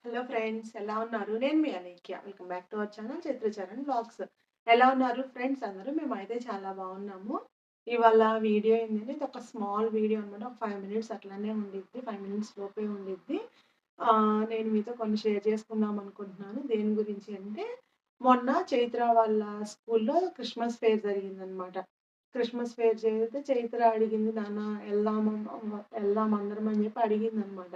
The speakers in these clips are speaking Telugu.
హలో ఫ్రెండ్స్, ఎలా ఉన్నారు? నేను మీ Alekhya. Welcome back to our channel Charan vlogs. ఎలా ఉన్నారు ఫ్రెండ్స్ అందరూ? మేమైతే చాలా బాగున్నాము. ఇవాళ వీడియో ఏంటంటే ఇది ఒక స్మాల్ వీడియో అనమాట. ఒక 5 మినిట్స్ అట్లనే ఉండిద్ది. 5 మినిట్స్ లోపే ఉండిద్ది. నేను మీతో కొన్ని షేర్ చేసుకుందాం అనుకుంటున్నాను. దేని గురించి అంటే మొన్న చైత్ర వాళ్ళ స్కూల్‌లో క్రిస్మస్ ఫేర్ జరిగిందనమాట. క్రిస్మస్ ఫేర్ జరిగితే చైత్ర అడిగింది, "నాన్న ఎళ్దాం అందరం" అని చెప్పి అడిగిందనమాట.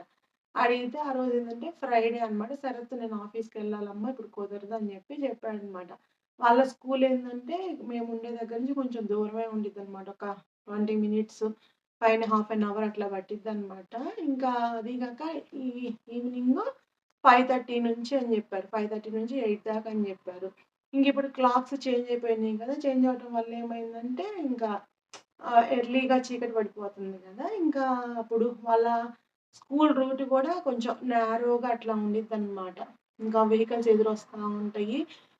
అడిగితే ఆ రోజు ఏందంటే ఫ్రైడే అనమాట. "శరత్ నేను ఆఫీస్‌కెళ్ళాలమ్మా ఇప్పుడు కుదరదు" అని చెప్పాడనమాట. వాళ్ళ స్కూల్ ఏందంటే మేముండే దగ్గర నుంచి కొంచెం దూరమే ఉండిద్దనమాట. ఒక 20 మినిట్స్ పైన హాఫ్ అన్ అవర్ అట్లా పట్టిద్దనమాట. ఇంకా అది గాక ఈ ఈవినింగ్ 5:30 నుంచి అని చెప్పారు. 5:30 నుంచి 8 దాకా అని చెప్పారు. ఇంకిప్పుడు క్లాక్స్ చేంజ్ అయిపోయినాయి కదా! చేంజ్ అవ్వటం వల్ల ఏమైందంటే ఇంకా ఎర్లీగా చీకటి పడిపోతుంది గదా! ఇంకా అప్పుడు వాళ్ళ స్కూల్ రూట్ గూడా కొంచెం నారోగా అట్లా ఉండిద్దనమాట. ఇంకా వెహికల్స్ ఎదురొస్తా ఉంటాయి.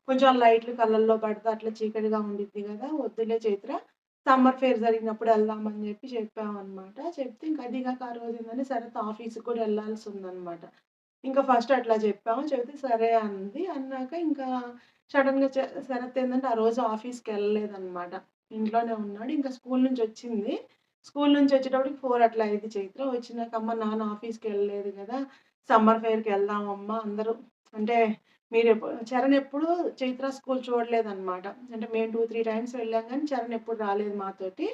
కొంచెం లైట్లు కళ్ళల్లో పడితే అట్లా చీకటిగా ఉండిద్ది గదా! వద్దులే చైత్ర, సమ్మర్ ఫేర్ జరిగినప్పుడు ఎళ్దామని చెప్పామనమాట. చెప్తే ఇంక అది గాక ఆ రోజు ఏందంటే శరత్ ఆఫీస్‌కి కూడా ఎళ్ళాల్సుందనమాట. ఇంకా ఫస్ట్ అట్లా చెప్పాము. చెబితే సరే అంది. అన్నాక ఇంకా సడెన్‌గా శరత్ ఏందంటే ఆ రోజు ఆఫీస్‌కెళ్ళలేదనమాట. ఇంట్లోనే ఉన్నాడు. ఇంకా స్కూల్ నుంచొచ్చింది. స్కూల్ నుంచొచ్చేటప్పటికి 4 అట్లా అయింది చైత్ర. వచ్చినాక "అమ్మ నాన్న ఆఫీస్‌కెళ్ళలేదు గదా! సమ్మర్ ఫేర్‌కెళ్దామమ్మా అందరూ" అంటే చరణ్ ఎప్పుడు చైత్ర స్కూల్ చూడలేదనమాట. అంటే మేము 2, 3 టైమ్స్ వెళ్ళాం గానీ చరణ్ ఎప్పుడు రాలేదు మాతోటి.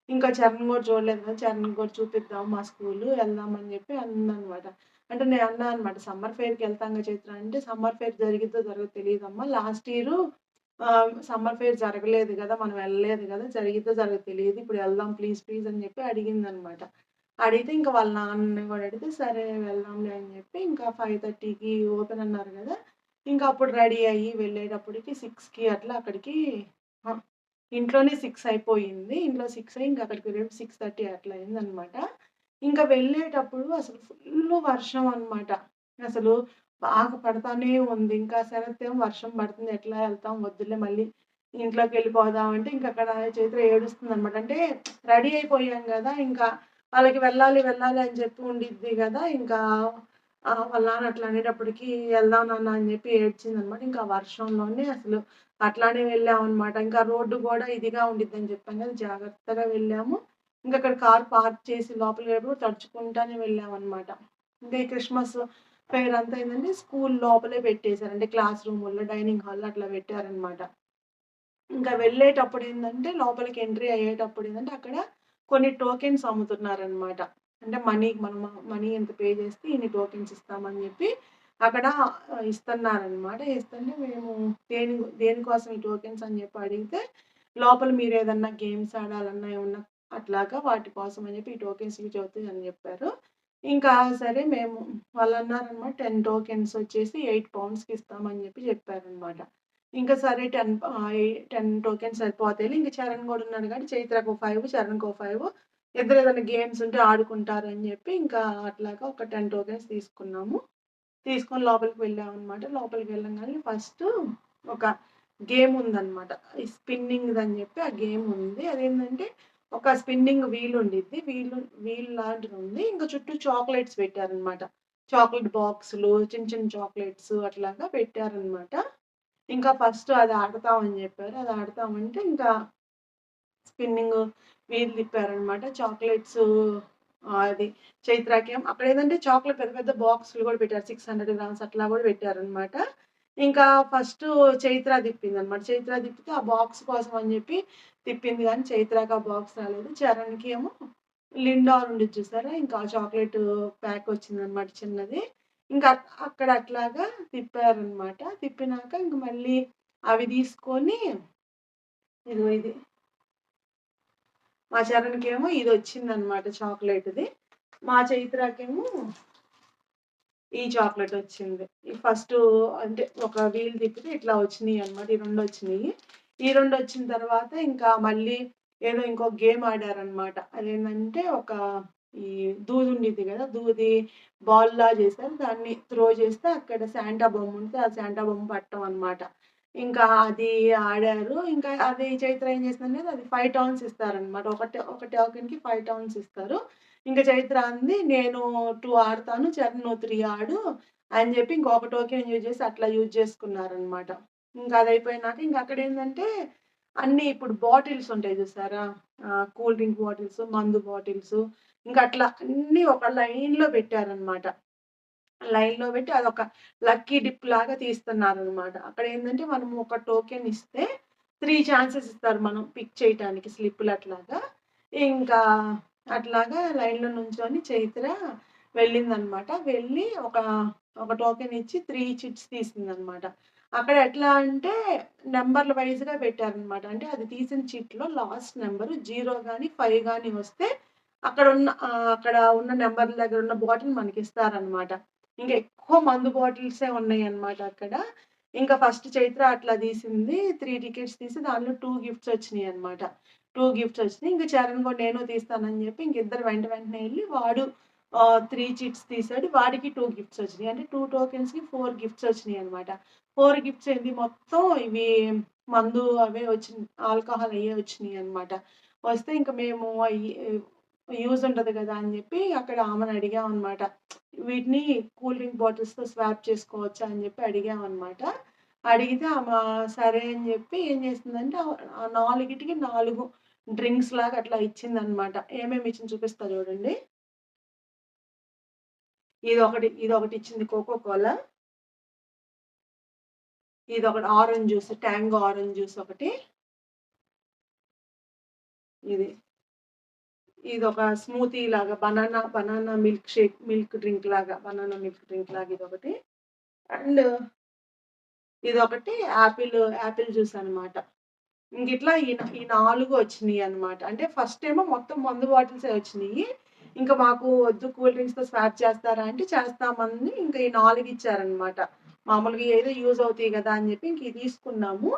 ఇంకా చరణ్ గూడా చూడలేదు కదా! చరణ్‌కి గూడా చూపిద్దాం మా స్కూలు ఎళ్దాం అని చెప్పి అందనమాట. అంటే నేను అన్నా అనమాట, "సమ్మర్ ఫేర్‌కెళ్తాంగా చైత్ర" అంటే, "సమ్మర్ ఫేర్ జరిగిద్దో జరగదో తెలీదమ్మా. లాస్ట్ ఇయరు సమ్మర్ ఫేర్ జరగలేదు గదా! మనం వెళ్ళలేదు గదా! జరిగిద్దో జరగదో తెలీదు. ఇప్పుడు వెళ్దాం ప్లీజ్ ప్లీజ్" అని చెప్పి అడిగిందనమాట. అడిగితే ఇంక వాళ్ళ నాన్నని గూడా అడిగితే, "సరే వెళ్దాంలే" అని చెప్పి ఇంకా 5:30కి ఓపెన్ అన్నారు గదా! ఇంకా అప్పుడు రెడీ అయ్యి వెళ్ళేటప్పటికి 6కి అట్లా అక్కడికి ఆ! ఇంట్లోనే 6 అయిపోయింది. ఇంట్లో 6 అయ్యి ఇంక అక్కడికి 6:30 అట్లా అయిందనమాట. ఇంక వెళ్ళేటప్పుడు అసలు ఫుల్లు వర్షం అనమాట. అసలు బాగా పడతానే ఉంది. ఇంకా శరత్ ఏమో వర్షం పడుతుంది ఎట్లా ఎళ్తాం వద్దులే మళ్ళీ ఇంట్లోకెళ్ళిపోదాం అంటే ఇంకక్కడ చైత్ర ఏడుస్తుందనమాట. అంటే రెడీ అయిపోయాం గదా! ఇంకా వాళ్ళకి వెళ్ళాలి, వెళ్ళాలి అని చెప్పి ఉండిద్ది గదా! ఇంకా వాళ్ళ నాన్న అట్లా అనేటప్పటికి "ఎళ్దాం నాన్న" అని చెప్పి ఏడ్చిందనమాట. ఇంకా వర్షంలోనే అసలు అట్లానే వెళ్ళామనమాట. ఇంకా రోడ్డు గూడా ఇదిగా ఉండిద్దని చెప్పాను గదా! జాగ్రత్తగా వెళ్ళాము. ఇంకక్కడ కార్ పార్క్ చేసి లోపలికెళ్ళేటప్పుడు తడుచుకుంటానే వెళ్ళామనమాట. ఇంకా ఈ క్రిస్మస్ ఫెయిర్ అంతా ఏందంటే స్కూల్ లోపలే పెట్టేసారు. అంటే క్లాస్ రూముల్లో, డైనింగ్ హాల్‌లో అట్లా పెట్టారనమాట. ఇంకా వెళ్ళేటప్పుడేందంటే, లోపలికి ఎంట్రీ అయ్యేటప్పుడేందంటే, అక్కడ కొన్ని టోకెన్స్ అమ్ముతున్నారనమాట. అంటే మనీ ఇంత పే చేస్తే ఇన్ని టోకెన్స్ ఇస్తామని జెప్పి అక్కడ ఇస్తన్నారనమాట. ఇస్తుంటే మేము దేనికోసం ఈ టోకెన్స్ అని జెప్పి అడిగితే, లోపల మీరేదన్నా గేమ్స్ ఆడాలన్నా ఏమన్నా అట్లాగా వాటి కోసం అని జెప్పి ఈ టోకెన్స్ యూజ్ అవుతాయని జెప్పారు. ఇంకా సరే మేము వాళ్ళన్నారనమాట 10 టోకెన్స్ వచ్చేసి £8కి ఇస్తామని జెప్పారనమాట. ఇంకా సరే 10 టోకెన్స్ సరిపోతాయిలే. ఇంక చరణ్ గూడా ఉన్నాడు కాబట్టి చైత్రకో 5, చరణ్‌కో 5 ఇద్దరు ఏదైనా గేమ్స్ ఉంటే ఆడుకుంటారని జెప్పి ఇంకా అట్లాగా ఒక 10 టోకెన్స్ తీసుకున్నాము. తీసుకొని లోపలికి వెళ్ళామనమాట. లోపలికి వెళ్ళంగానే ఫస్టు ఒక గేమ్ ఉందనమాట. ఈ స్పిన్నింగ్‌దని జెప్పి ఆ గేమ్ ఉంది. అదేంటంటే ఒక స్పిన్నింగ్ వీల్ ఉండిద్ది. వీల్ లాంటిదుంది. ఇంకా చుట్టూ చాక్లెట్స్ పెట్టారనమాట. చాక్లెట్ బాక్సులు, చిన్న చిన్న చాక్లెట్స్ అట్లాగా పెట్టారనమాట. ఇంకా ఫస్ట్ అది ఆడతామని జెప్పారు. అది ఆడతామంటే ఇంకా స్పిన్నింగ్ వీల్ తిప్పారనమాట. చాక్లెట్స్ అది చైత్రకేమో అక్కడేందంటే చాక్లెట్ పెద్ద పెద్ద బాక్సులు గూడా పెట్టారు. 600 గ్రామ్స్ అట్లా గూడా పెట్టారనమాట. ఇంకా ఫస్టు చైత్ర తిప్పిందనమాట. చైత్ర తిప్పితే ఆ బాక్స్ కోసం అని జెప్పి తిప్పింది గానీ చైత్రకి ఆ బాక్స్ రాలేదు. చరణ్‌కేమో లిండాల్ ఉండిద్ది చూసారా? ఇంకా ఆ చాక్లెటు ప్యాక్ వచ్చిందనమాట చిన్నది. ఇంకా అక్కడ అట్లాగా తిప్పారనమాట. తిప్పినాక ఇంక మళ్ళీ అవి తీసుకొని ఇదిగో ఇది మా చరణ్‌కేమో ఇదొచ్చిందనమాట చాక్లెట్‌ది. మా చైత్రకేమో ఈ చాక్లెటొచ్చింది. ఈ ఫస్టు అంటే ఒక వీల్ తిప్పితే ఇట్లా వచ్చినియనమాట. ఈ రెండొచ్చినియి. ఈ రెండొచ్చిన తర్వాత ఇంకా మళ్ళీ ఏదో ఇంకో గేమ్ ఆడారనమాట. అదేంటంటే ఈ దూదుండిద్ది గదా! దూది బాల్‌లా జేశారు. దాన్ని త్రో చేస్తే అక్కడ శాంటా బొమ్ముంటే ఆ శాంటా బొమ్మ పట్టం అనమాట. ఇంకా అది ఆడారు. ఇంకా అది చైత్ర ఏం చేసిందంటే అది 5 టర్న్స్ ఇస్తారనమాట. ఒక టోకెన్‌కి 5 టర్న్స్ ఇస్తారు. ఇంక చైత్ర అంది, "నేను 2 ఆడతాను. చరణ్ నువ్వు 3 ఆడు. అని చెప్పి ఇంకొక టోకెన్ యూజ్ చేసి అట్లా యూజ్ చేసుకున్నారనమాట. ఇంకా అదయిపోయినాక ఇంక అక్కడేందంటే అన్నీ ఇప్పుడు బాటిల్స్ ఉంటాయి చూసారా? కూల్ డ్రింక్ బాటిల్స్, మందు బాటిల్స్ ఇంక అట్లా అన్నీ ఒక లైన్‌లో పెట్టారనమాట. లైన్‌లో పెట్టి అదొక లక్కీ డిప్ లాగా తీస్తున్నారనమాట. అక్కడేందంటే మనం ఒక టోకెన్ ఇస్తే 3 ఛాన్సెస్ ఇస్తారు మనం పిక్ చేయటానికి స్లిప్పులు అట్లాగా. ఇంకా అట్లాగా లైన్‌లో నుంచొని చైత్ర వెళ్ళిందనమాట. వెళ్ళి ఒక టోకెన్ ఇచ్చి 3 చిట్స్ తీసిందనమాట. అక్కడ ఎట్లా అంటే నంబర్‌ల వైస్‌గా పెట్టారనమాట. అంటే అది తీసిన చిట్‌లో లాస్ట్ నంబర్ 0 గాని, 5 గాని వస్తే అక్కడ ఉన్న నంబర్‌ల దగ్గర ఉన్న బాటిల్ మనకిస్తారనమాట. ఇంక ఎక్కువ మందు బాటిల్సే ఉన్నాయన్నమాట అక్కడ. ఇంకా ఫస్ట్ చైత్ర అట్లా తీసింది. 3 టికెట్స్ తీసి దాంట్లో 2 గిఫ్ట్స్ వచ్చినియన్నమాట. 2 గిఫ్ట్స్ వచ్చినియి. ఇంక చరణ్ కూడా నేను తీస్తానని చెప్పి ఇంక ఇద్దరు వెంటనే ఎళ్లి వాడు 3 చిట్స్ తీసాడు. వాడికి 2 గిఫ్ట్స్ వచ్చినియి. అంటే 2 టోకెన్స్‌కి 4 గిఫ్ట్స్ వచ్చినియన్నమాట. 4 గిఫ్ట్స్ ఏంది మొత్తం ఇవి మందు అవే వచ్చినియి. ఆల్కహాల్ అయ్యే వచ్చినియన్నమాట. వస్తే ఇంక మేము అయి యూజ్ ఉంటది కదా! అని చెప్పి అక్కడ ఆమెని అడిగామన్నమాట. వీటిని కూల్ డ్రింక్ బాటిల్స్‌తో స్వాప్ చేసుకోవచ్చా అని చెప్పి అడిగామనమాట. అడిగితే ఆమె సరే అని చెప్పి ఏం చేసిందంటే ఆ నాలుగిటికి 4 డ్రింక్స్ లాగా అట్లా ఇచ్చిందనమాట. ఏమేమి ఇచ్చిందో చూపిస్తా చూడండి. ఇదొకటి ఇచ్చింది కోకో కోలా. ఇదొకటి orange juice, tango orange juice ఒకటి. ఇది. ఇదొక స్మూతీ లాగా బనానా మిల్క్ డ్రింక్ లాగా ఇదొకటి. అండ్ ఇదొకటి యాపిల్ జ్యూస్ అనమాట. ఇంకిట్లా ఈ 4 వచ్చినియనమాట. అంటే ఫస్ట్ ఏమో మొత్తం మందు బాటిల్సే వచ్చినియి. ఇంక మాకు వద్దు కూల్ డ్రింక్స్‌తో స్వాప్ చేస్తారా అంటే చేస్తామని ఇంక ఈ 4 ఇచ్చారనమాట. మామూలుగా ఏదో యూజ్ అవుతాయి గదా! అని జెప్పి ఇంక ఇయి తీసుకున్నాము.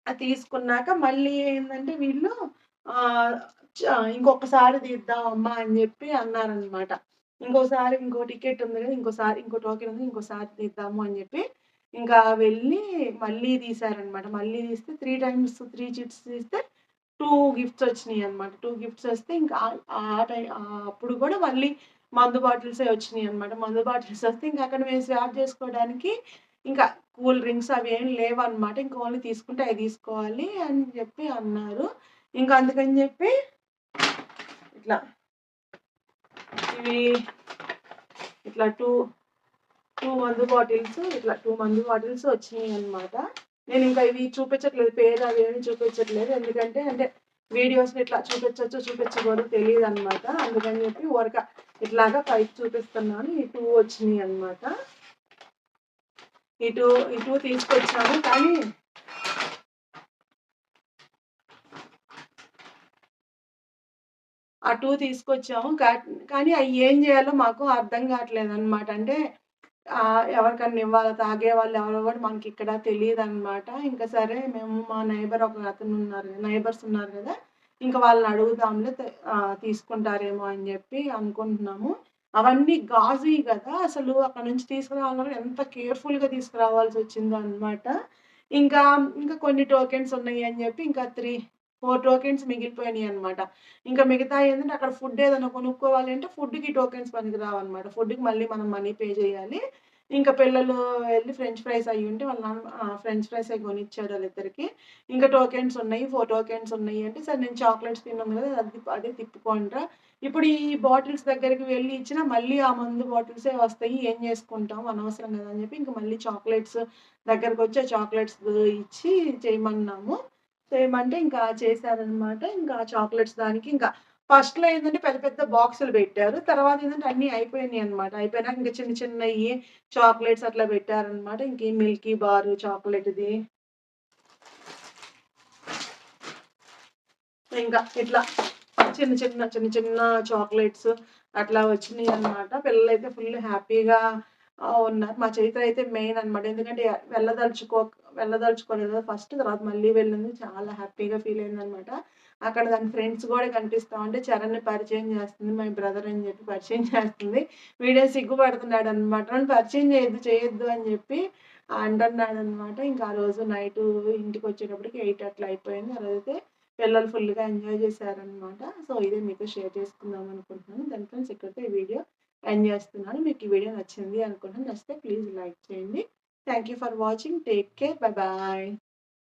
అది తీసుకున్నాక మళ్ళీ ఏందంటే వీళ్ళు ఆహ్, ఇంకొకసారి తీద్దాం అమ్మా అని జెప్పి అన్నారనమాట. ఇంకోసారి ఇంకో టికెట్ ఉంది గదా! ఇంకో టోకెన్ ఉంది. ఇంకోసారి తీద్దాము అని జెప్పి ఇంకా వెళ్ళి మళ్ళీ తీశారనమాట. మళ్ళీ తీస్తే 3 టైమ్స్ 3 చిట్స్ తీస్తే 2 గిఫ్ట్స్ వచ్చినియనమాట. 2 గిఫ్ట్స్ వస్తే ఇంకా అప్పుడు గూడా మళ్ళీ మందు బాటిల్సే వచ్చినియనమాట. మందు బాటిల్స్ వస్తే ఇంక అక్కడ మేము స్వాప్ జేసుకోవడానికి ఇంకా కూల్ డ్రింక్స్ అవేం లేవనమాట. ఇంక ఓన్లీ తీసుకుంటే అయి తీసుకోవాలి అని జెప్పి అన్నారు. ఇంక అందుకని జెప్పి ఇట్లా ఇవి ఇట్లా 2 మందు బాటిల్స్ వచ్చినియనమాట. నేనింకా ఇవి చూపించట్లేదు. పేరు అవేమి చూపించట్లేదు. ఎందుకంటే అంటే వీడియోస్‌లో ఇట్లా చూపించొచ్చో, చూపించకూడదో తెలీదనమాట. అందుకని జెప్పి ఊరక ఇట్లాగా పైకి చూపిస్తున్నాను. ఈ 2 వచ్చినియనమాట. ఈ 2 తీసుకొచ్చాము. కానీ ఆ 2 తీసుకొచ్చాము. కానీ అయి ఏం జేయాలో మాకు అర్థం గాట్లేదనమాట. అంటే ఎవరికన్నా ఇవ్వాలా? తాగేవాళ్ళు ఎవరో గూడా మనకిక్కడ తెలీదనమాట. ఇంక సరే మేము మా నైబర్స్ ఉన్నారు గదా! ఇంక వాళ్ళని అడుగుదాంలే తీసుకుంటారేమో అని జెప్పి అనుకుంటున్నాము. అవన్నీ గాజుయి గదా! అసలు అక్కడి నుంచి తీసుకురావాలన్నా ఎంత కేర్‌ఫుల్‌గా తీసుకురావాల్సొచ్చిందో అనమాట. ఇంకా, ఇంకా కొన్ని టోకెన్స్ ఉన్నాయి అని జెప్పి ఇంకా 4 టోకెన్స్ మిగిలిపోయినియనమాట. ఇంకా మిగతాయేంటంటే అక్కడ ఫుడ్ ఏదైనా కొనుక్కోవాలి అంటే ఫుడ్‌కి టోకెన్స్ పనికిరావనమాట. ఫుడ్‌కి మళ్ళీ మనం మనీ పే జేయాలి. ఇంకా పిల్లలు వెళ్లి ఫ్రెంచ్ ఫ్రైస్ అయ్యుంటే వాళ్ళ నాన్న ఫ్రెంచ్ ఫ్రైసే కొనిచ్చాడు ఆళ్ళిద్దరికీ. ఇంకా టోకెన్స్ ఉన్నాయి. 4 టోకెన్స్ ఉన్నాయి అంటే, సరే నేను చాక్లేట్స్ తిన్నాను గదా! అదే తిప్పుకోండిరా. ఇప్పుడు ఈ బాటిల్స్ దగ్గరికి వెళ్లి ఇచ్చినా మళ్ళీ ఆ మందు బాటిల్సే వస్తాయి. ఏం జేసుకుంటాం అనవసరం గదా! అని జెప్పి ఇంక మళ్ళీ చాక్లేట్స్ దగ్గరకొచ్చి ఆ చాక్లేట్స్ ఇచ్చి చేయమన్నాము. చేయమంటే ఇంకా చేశారనమాట. ఇంకా చాక్లేట్స్ దానికి ఇంకా ఫస్ట్‌లో ఏందంటే పెద్ద పెద్ద బాక్సులు పెట్టారు. తర్వాతేందంటే అన్నీ అయిపోయినియనమాట. అయిపోయినాక ఇంక చిన్న చిన్నయి చాక్లేట్స్ అట్లా పెట్టారనమాట. ఇంక ఈ మిల్కీ బారు చాక్లేట్‌ది. ఇంకా ఇట్లా చిన్న చిన్న చాక్లేట్స్ అట్లా వచ్చినియనమాట. పిల్లలైతే ఫుల్ హ్యాపీగా ఉన్నారు. మా చైత్ర అయితే మెయిన్ అనమాట. ఎందుకంటే వెళ్ళదలుచుకోలేదు కదా ఫస్ట్. తర్వాత మళ్ళీ వెళ్ళింది. చాలా హ్యాపీగా ఫీల్ అయిందనమాట. అక్కడ దాని ఫ్రెండ్స్ గూడా కనిపిస్తా ఉంటే చరణ్‌ని పరిచయం చేస్తుంది. మై బ్రదర్ అని చెప్పి పరిచయం చేస్తుంది. వీడేమో సిగ్గుపడుతున్నాడనమాట. నన్ను పరిచయం చేయొద్దు అని చెప్పి అంటున్నాడనమాట. ఇంకా ఆ రోజు నైటు ఇంటికొచ్చేటప్పటికి 8 అట్లా అయిపోయింది. ఆ రోజైతే పిల్లలు ఫుల్‌గా ఎంజాయ్ చేశారనమాట. సో, ఇదే మీతో షేర్ చేసుకుందాం అనుకుంటున్నాను. దాని ఫ్రెండ్స్ ఇక్కడితో ఈ వీడియో ఎండ్ చేస్తున్నాను. మీకు ఈ వీడియో నచ్చింది అనుకుంటున్నాను. నచ్చితే ప్లీజ్ లైక్ చేయండి. Thank you for watching. Take care. Bye bye.